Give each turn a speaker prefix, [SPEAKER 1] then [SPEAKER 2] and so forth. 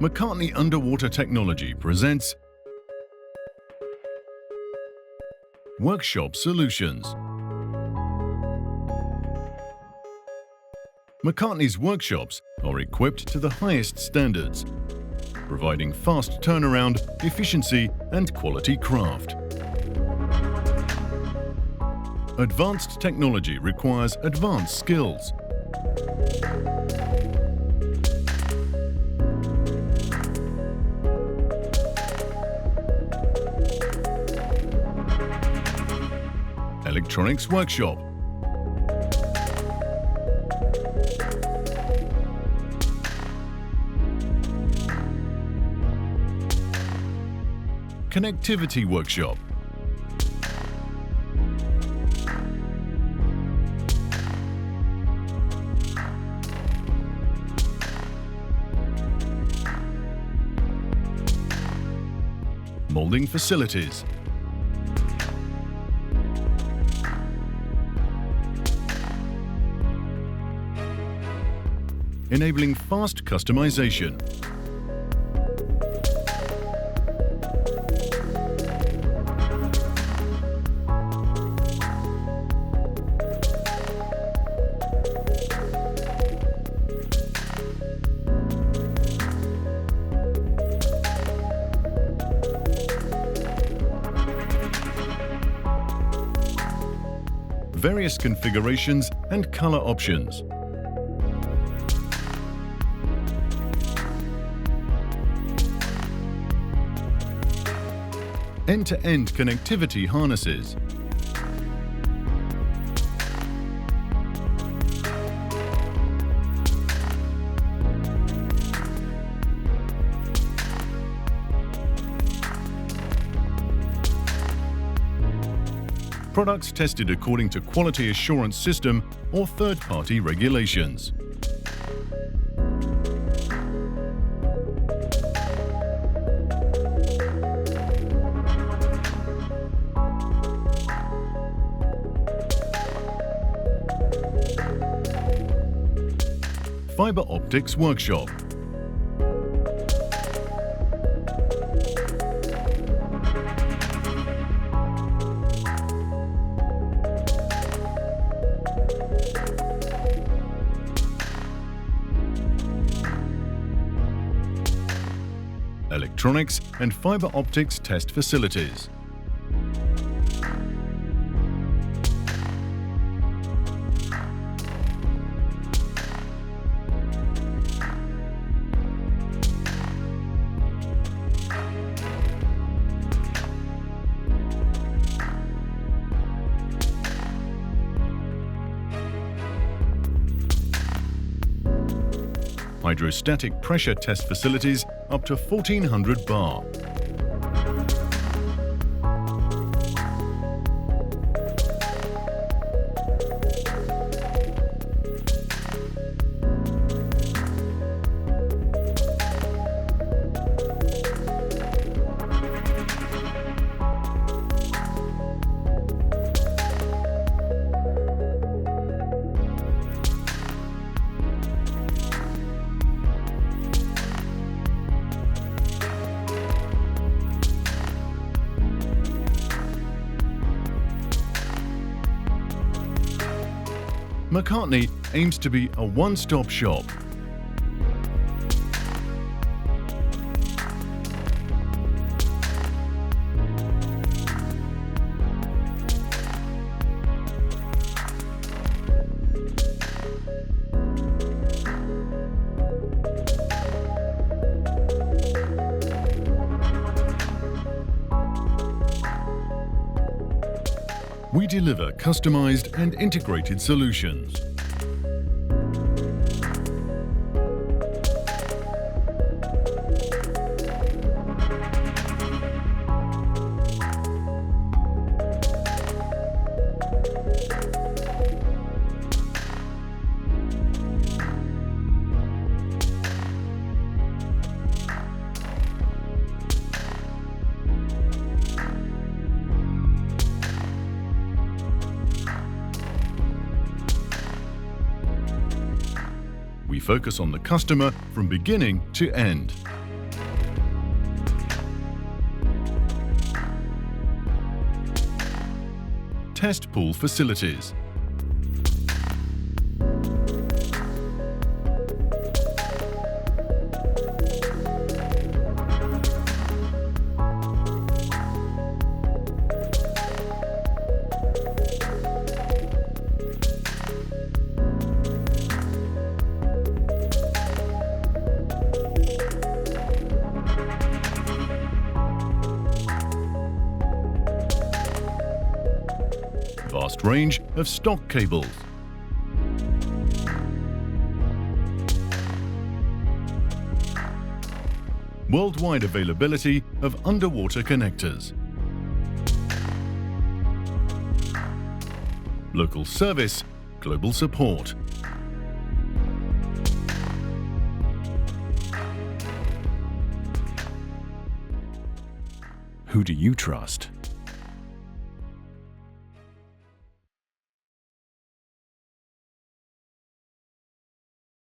[SPEAKER 1] MacArtney Underwater Technology presents Workshop Solutions. MacArtney's workshops are equipped to the highest standards, providing fast turnaround, efficiency and quality craft. Advanced technology requires advanced skills. Electronics workshop. Connectivity workshop. Molding facilities. Enabling fast customization. Various configurations and color options. End-to-end connectivity harnesses. Products tested according to quality assurance system or third-party regulations. Fiber optics workshop. Electronics and fiber optics test facilities. Hydrostatic pressure test facilities up to 1400 bar. MacArtney aims to be a one-stop shop. We deliver customized and integrated solutions. We focus on the customer from beginning to end. test pool facilities. Vast range of stock cables. Worldwide availability of underwater connectors. Local service, global support. Who do you trust?